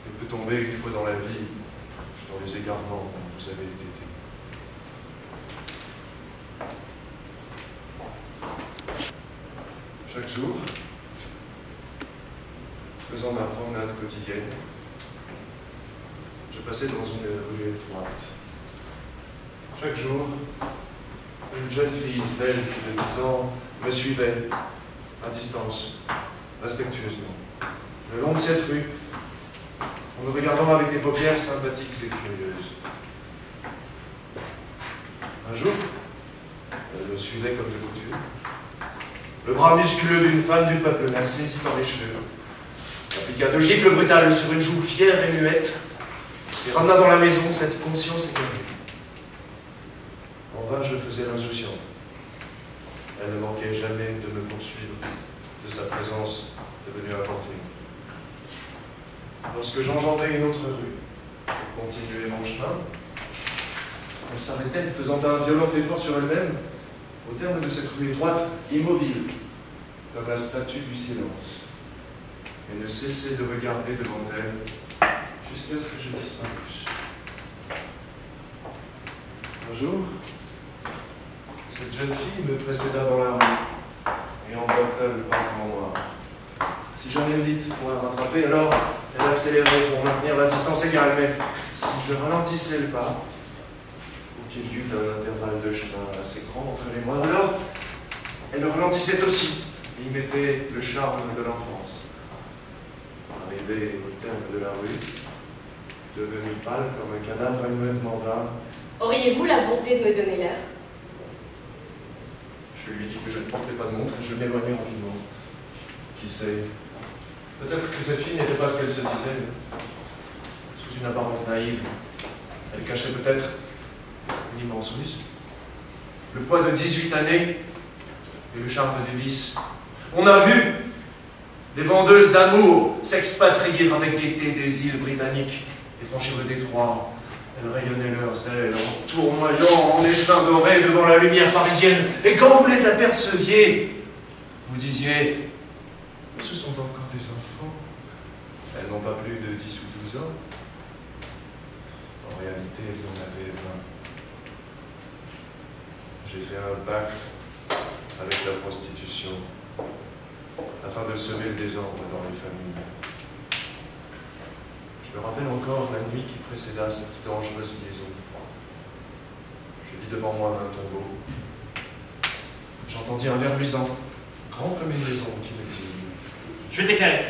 et peut tomber une fois dans la vie dans les égarements où vous avez été. Chaque jour, faisant ma promenade quotidienne, je passais dans une rue étroite. Chaque jour, une jeune fille svelte de 10 ans me suivait à distance, respectueusement, le long de cette rue, en me regardant avec des paupières sympathiques et curieuses. Un jour, elle me suivait comme de coutume. Le bras musculeux d'une femme du peuple m'a saisi par les cheveux, appliqua 2 gifles brutales sur une joue fière et muette, et ramena dans la maison cette conscience éclairée. En vain, je faisais l'insouciant. Elle ne manquait jamais de me poursuivre, de sa présence devenue importune. Lorsque j'enjambais une autre rue pour continuer mon chemin, elle s'arrêtait, faisant un violent effort sur elle-même, au terme de cette rue étroite, immobile, comme la statue du silence, et ne cessait de regarder devant elle, jusqu'à ce que je disparusse. Un jour, cette jeune fille me précéda dans la rue, et emboîta le pas devant moi. Si j'allais vite pour la rattraper, alors elle accélérait pour maintenir la distance égale, mais si je ralentissais le pas, au milieu d'un intervalle de chemin assez grand entre les moi, alors elle ralentissait aussi, et y mettait le charme de l'enfance. Arrivé au terme de la rue, devenue pâle comme un cadavre, elle me demanda: auriez-vous la bonté de me donner l'heure? Je lui dis que je ne portais pas de montre et je m'éloignai rapidement. Qui sait? Peut-être que cette fille n'était pas ce qu'elle se disait. Sous une apparence naïve, elle cachait peut-être une immense ruse. Le poids de 18 années et le charme du vice. On a vu des vendeuses d'amour s'expatrier avec gaieté des îles britanniques et franchir le détroit. Elles rayonnaient leurs ailes en tournoyant en essaims dorés devant la lumière parisienne. Et quand vous les aperceviez, vous disiez: ce sont encore des enfants. Elles n'ont pas plus de 10 ou 12 ans. En réalité, elles en avaient 20. J'ai fait un pacte avec la prostitution afin de semer le désordre dans les familles. Je me rappelle encore la nuit qui précéda cette dangereuse liaison. Je vis devant moi un tombeau. J'entendis un verre luisant, grand comme une maison, qui me dit: je vais t'éclairer.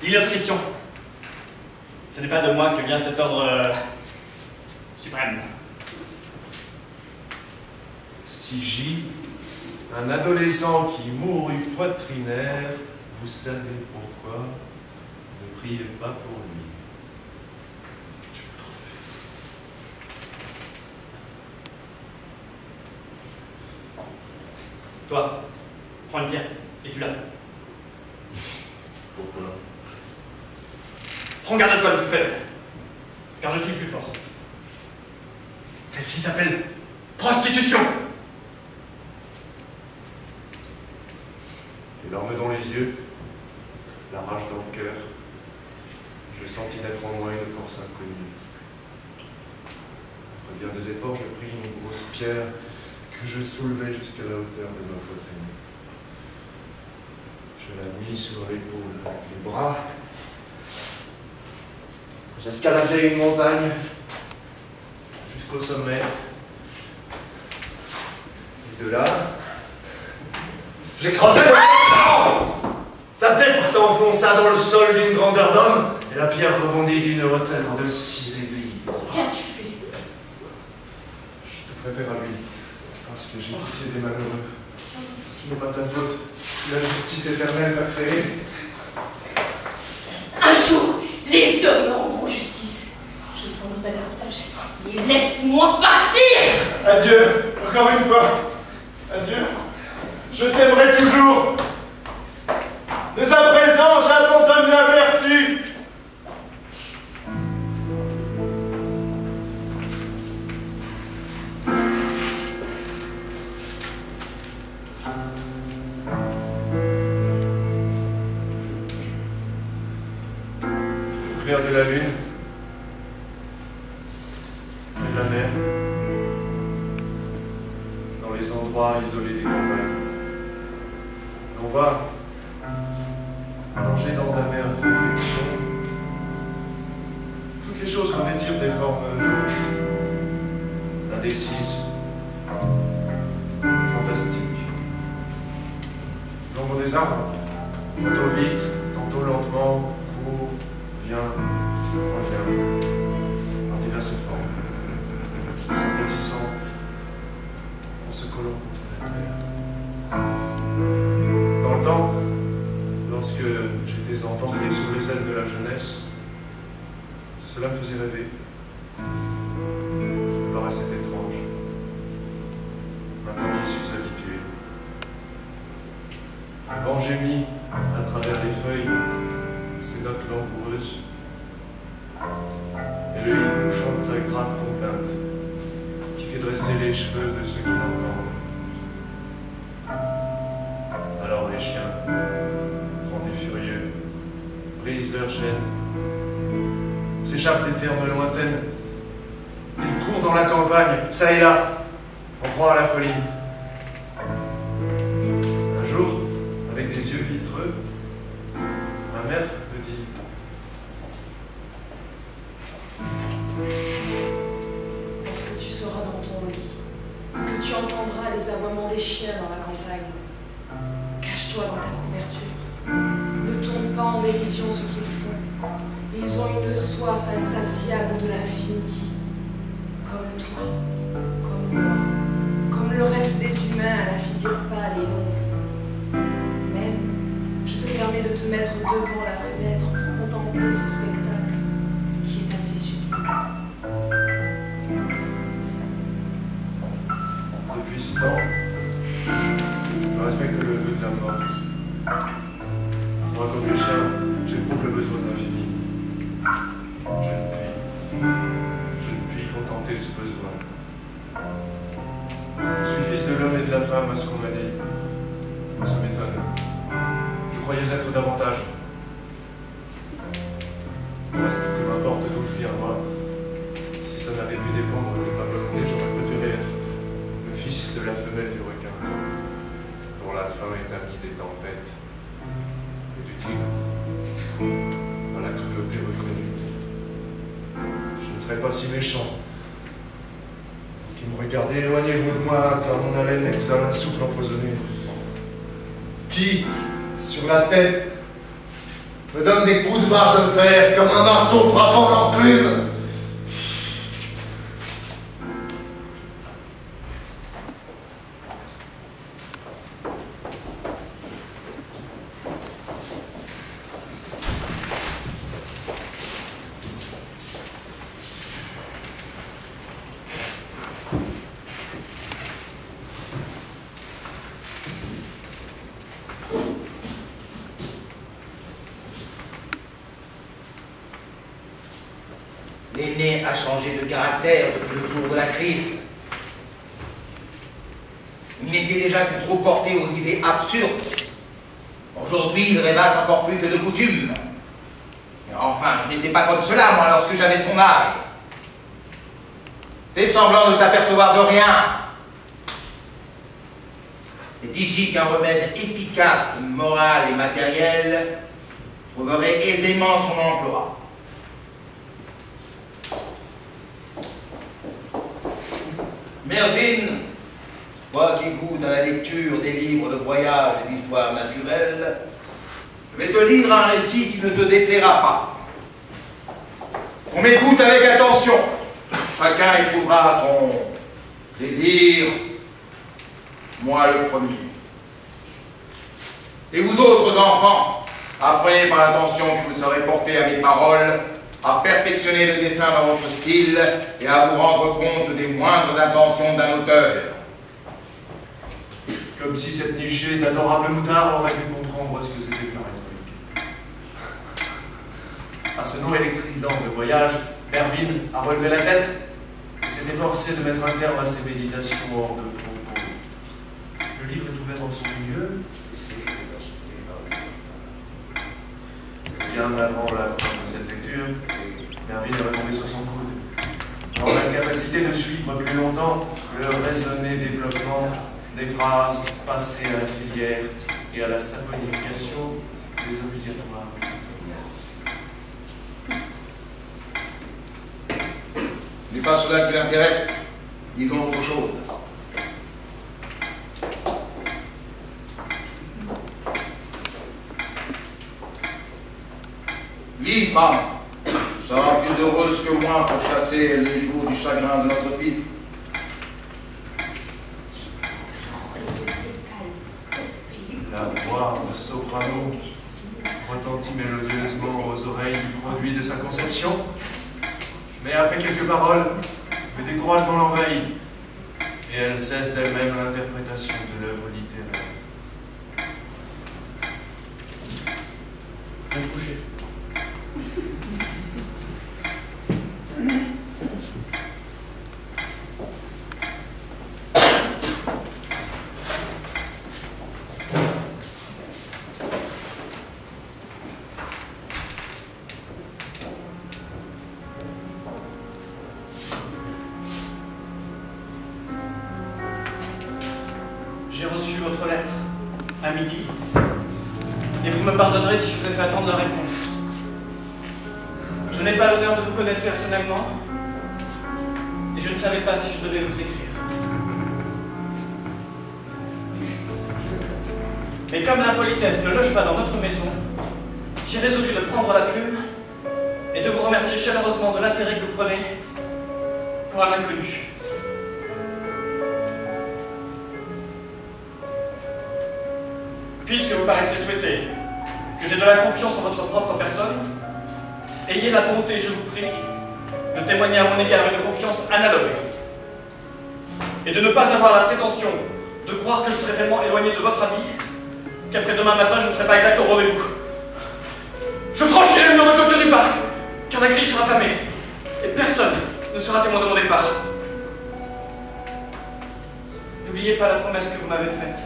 Lis l'inscription. Ce n'est pas de moi que vient cet ordre suprême. Si J, un adolescent qui mourut poitrinaire, vous savez pourquoi, ne priez pas pour lui. Toi, prends une pierre et tu l'as. Pourquoi? Prends garde à toi le plus faible, car je suis le plus fort. Celle-ci s'appelle prostitution. Les larmes dans les yeux, la rage dans le cœur, je sentis naître en moi une force inconnue. Après bien des efforts, je pris une grosse pierre que je soulevai jusqu'à la hauteur de ma poitrine. Je la mis sur l'épaule avec les bras. J'escaladai une montagne jusqu'au sommet. Et de là, j'écrasai sa tête s'enfonça dans le sol d'une grandeur d'homme et la pierre rebondit d'une hauteur de 6 églises. Qu'as-tu fait? Je te préfère à lui, parce que j'ai pitié des malheureux. Ce n'est pas ta faute si la justice éternelle t'a créé. Un jour, les hommes me rendront justice. Je ne t'en dis pas davantage. Mais laisse-moi partir! Adieu, encore une fois. Adieu. Je t'aimerai toujours. Dès à présent, j'abandonne la vertu. clair de la lune et de la mer, dans les endroits isolés des campagnes. On va plonger dans d'amères réflexions. Toutes les choses revêtirent des formes jolies, indécises, fantastiques. L'ombre des arbres, tantôt vite, tantôt lentement, court, vient, revient, par diverses formes, s'aplatissant, en se collant contre la terre. Dans le temps, lorsque j'étais emporté sur les ailes de la jeunesse, cela me faisait rêver. Me paraissait étrange. Maintenant, j'y suis habitué. Le vent gémit à travers les feuilles, ses notes langoureuses, et le hibou chante sa grave complainte, qui fait dresser les cheveux de ceux qui l'entendent. Alors les chiens, rendus furieux, brisent leurs chaînes, s'échappent des fermes lointaines. Ils courent dans la campagne, ça et là, en proie à la folie. Un jour, avec des yeux vitreux, ma mère me dit: lorsque tu seras dans ton lit, que tu entendras les aboiements des chiens dans la campagne, cache-toi dans ta couverture. Ne tombe pas en dérision ce qu'ils font. Ils ont une soif insatiable de l'infini. Comme toi, comme moi, comme le reste des humains à la figure pâle et longue. Même, je te permets de te mettre devant la fenêtre pour contempler ce spectacle qui est assez sublime. Depuis ce temps, je respecte le vœu de la morte. Moi, comme les chiens, j'éprouve le besoin de l'infini. Je ne puis contenter ce besoin. Je suis fils de l'homme et de la femme, à ce qu'on m'a dit. Moi, ça m'étonne. Je croyais être davantage. Reste que m'importe d'où je viens, moi. Si ça n'avait pu dépendre de ma volonté, j'aurais préféré être le fils de la femelle du requin, dont la faim est amie des tempêtes et du tigre, à la cruauté reconnue. Je ne serais pas si méchant. Vous qui me regardez, éloignez-vous de moi, car mon haleine exhale un souffle empoisonné. Qui, sur la tête, me donne des coups de barre de fer comme un marteau frappant l'enclume? L'aîné a changé de caractère depuis le jour de la crise. Il n'était déjà que trop porté aux idées absurdes. Aujourd'hui, il rêvasse encore plus que de coutume. Mais enfin, je n'étais pas comme cela, moi, lorsque j'avais son âge. Fais semblant de t'apercevoir de rien. C'est ici qu'un remède efficace, moral et matériel trouverait aisément son emploi. Mervyn, toi qui goûtes à la lecture des livres de voyage et d'histoire naturelle, je vais te lire un récit qui ne te déplaira pas. On m'écoute avec attention. Chacun y trouvera son plaisir, moi le premier. Et vous autres enfants, apprenez par l'attention que vous serez portés à mes paroles, à perfectionner le dessin dans votre style et à vous rendre compte des moindres intentions d'un auteur. Comme si cette nichée d'adorables moutards aurait pu comprendre ce que c'était que la rhétorique. À ce nom électrisant de voyage, Mervyn a relevé la tête et s'est efforcé de mettre un terme à ses méditations hors de propos. Le livre est ouvert en son milieu. Bien avant la fin de cette lecture, lecture, Mervyn est retombé sur son coude. Dans l'incapacité de suivre plus longtemps le raisonné développement des phrases passées à la filière et à la saponification des obligatoires. N'est pas cela qui l'intéresse, disons autre chose. Lis, femme, tu seras plus heureuse que moi pour chasser les jours du chagrin de notre fille. La voix de soprano retentit mélodieusement aux oreilles du produit de sa conception, mais après quelques paroles, le découragement l'envahit, et elle cesse d'elle-même l'interprétation de l'œuvre littéraire. Viens te coucher. J'ai reçu votre lettre à midi, et vous me pardonnerez si je vous ai fait attendre la réponse. Je n'ai pas l'honneur de vous connaître personnellement, et je ne savais pas si je devais vous écrire. Mais comme l'impolitesse ne loge pas dans notre maison, j'ai résolu de prendre la plume et de vous remercier chaleureusement de l'intérêt que vous prenez pour un inconnu. Puisque vous paraissez souhaiter que j'ai de la confiance en votre propre personne, ayez la bonté, je vous prie, de témoigner à mon égard une confiance analogue et de ne pas avoir la prétention de croire que je serai tellement éloigné de votre avis qu'après demain matin je ne serai pas exact au rendez-vous. Je franchirai le mur de clôture du parc, car la grille sera fermée et personne ne sera témoin de mon départ. N'oubliez pas la promesse que vous m'avez faite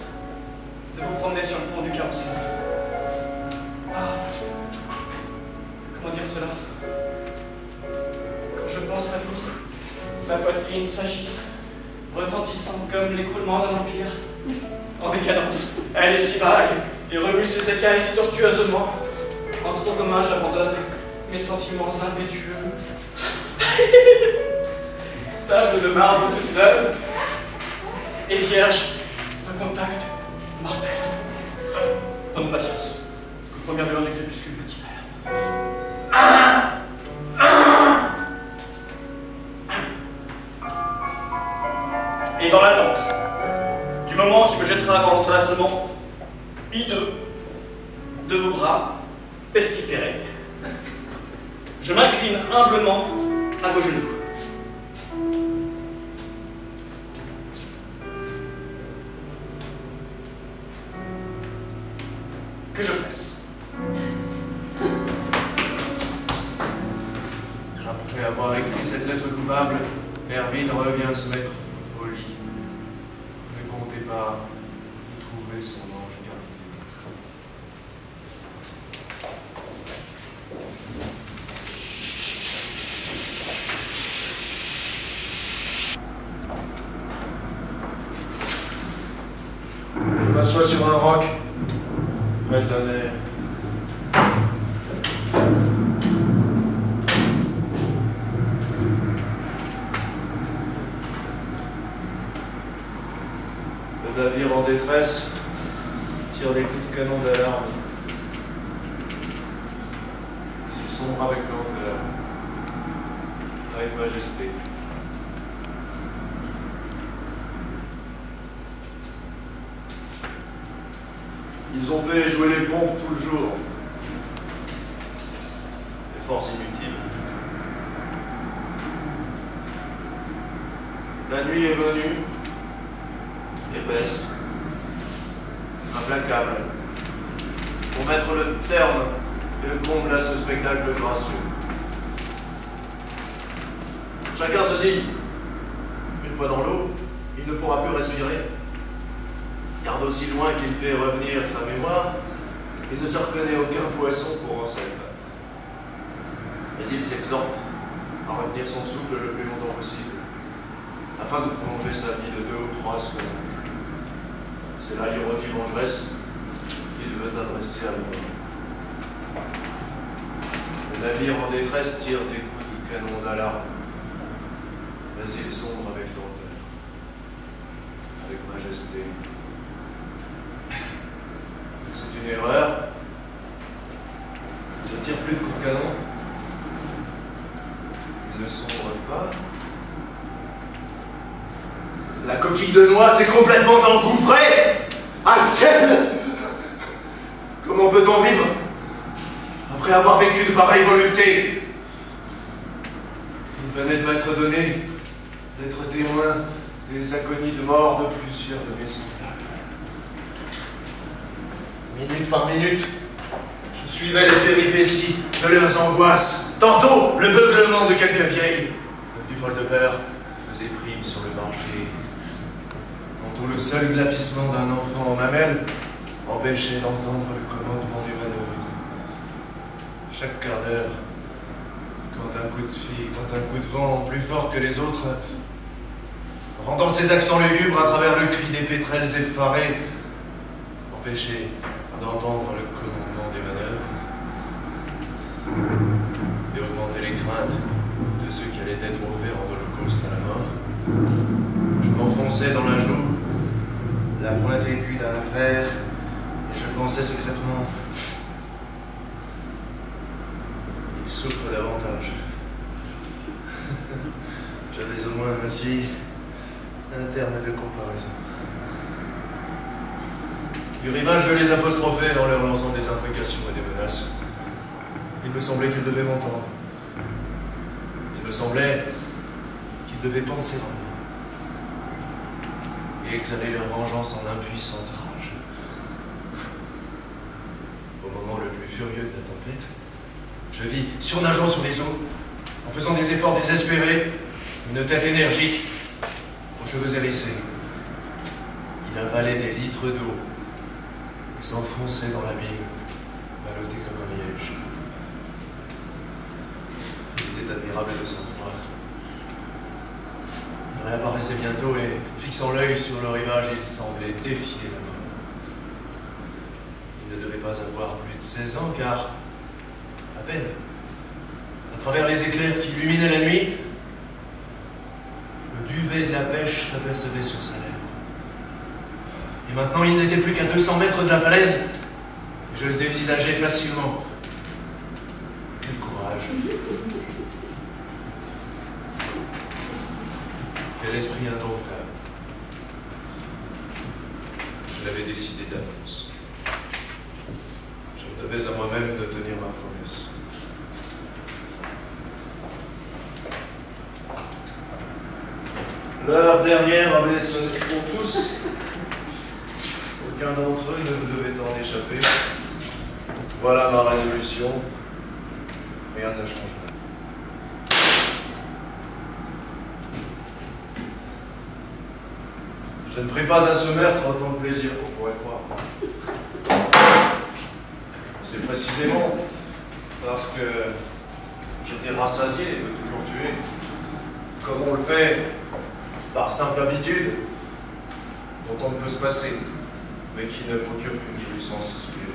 de vous promener sur le pont du Carrousel. Ah, comment dire cela? Quand je pense à vous, ma poitrine s'agite, retentissant comme l'écroulement d'un empire, en décadence. Elle est si vague et remue ses écailles si tortueusement. Entre vos mains, j'abandonne mes sentiments impétueux. Table de marbre toute neuve et vierge de contact mortel. Prenons patience, qu'aux premières lueurs du crépuscule matinal. Et dans l'attente du moment qui me jettera dans l'entrelacement hideux de vos bras pestiférés, je m'incline humblement à vos genoux. Que je presse. Après avoir écrit cette lettre coupable, Mervyn revient se mettre au lit. Ne comptez pas de trouver son ange gardé. Je m'assois sur un roc, près de la mer. Le navire en détresse tire des coups de canon d'alarme. S'il sombre avec lenteur, avec majesté. Ils ont fait jouer les pompes tout le jour. Efforts inutiles. La nuit est venue, épaisse, implacable, pour mettre le terme et le comble à ce spectacle gracieux. Chacun se dit, une fois dans l'eau, il ne pourra plus respirer. Car d'aussi loin qu'il fait revenir sa mémoire, il ne se reconnaît aucun poisson pour ancêtre. Mais il s'exhorte à retenir son souffle le plus longtemps possible, afin de prolonger sa vie de 2 ou 3 secondes. C'est là l'ironie vengeresse qu'il veut adresser à l'homme. Le navire en détresse tire des coups de canon d'alarme, mais il sombre avec lenteur, avec majesté. C'est une erreur. Je ne tire plus de coups de canon. Il ne sombre pas. La coquille de noix s'est complètement engouffrée à ciel. Comment peut-on vivre après avoir vécu de pareilles voluptés? Il venait de m'être donné d'être témoin des agonies de mort de plusieurs de mes semblables. Minute par minute, je suivais les péripéties de leurs angoisses. Tantôt, le beuglement de quelques vieilles, devenues folles de peur, faisait prime sur le marché. Tantôt, le seul glapissement d'un enfant en mamelle empêchait d'entendre le commandement des manœuvres. Chaque quart d'heure, quand un coup de vent plus fort que les autres, rendant ses accents lugubres à travers le cri des pétrels effarés, empêchait d'entendre le commandement des manœuvres et augmenter les craintes de ceux qui allaient être offerts en holocauste à la mort. Je m'enfonçais dans la joue, la pointe aiguë d'un fer, et je pensais secrètement: il souffre davantage. J'avais au moins ainsi un terme de comparaison. Du rivage, je les apostrophais en leur lançant des imprécations et des menaces. Il me semblait qu'ils devaient m'entendre. Il me semblait qu'ils devaient penser en moi et exhaler leur vengeance en impuissante rage. Au moment le plus furieux de la tempête, je vis, surnageant sur les eaux, en faisant des efforts désespérés, une tête énergique, aux cheveux hérissés. Il avalait des litres d'eau et s'enfonçait dans l'abîme, ballotté comme un liège. Il était admirable de sang-froid. Il réapparaissait bientôt et, fixant l'œil sur le rivage, il semblait défier la mort. Il ne devait pas avoir plus de 16 ans, car, à peine, à travers les éclairs qui illuminaient la nuit, le duvet de la pêche s'apercevait sur sa lèvre. Et maintenant, il n'était plus qu'à 200 mètres de la falaise, et je le dévisageais facilement. Quel courage! Quel esprit indomptable! Je l'avais décidé d'avance. Je me devais à moi-même de tenir ma promesse. L'heure dernière avait sonné pour tous. Aucun d'entre eux ne devait en échapper. Voilà ma résolution. Rien ne changera. Je ne prie pas à ce meurtre autant de plaisir qu'on pourrait croire. C'est précisément parce que j'étais rassasié de toujours tuer, comme on le fait par simple habitude, dont on ne peut se passer, mais qui ne procure qu'une jouissance spirituelle.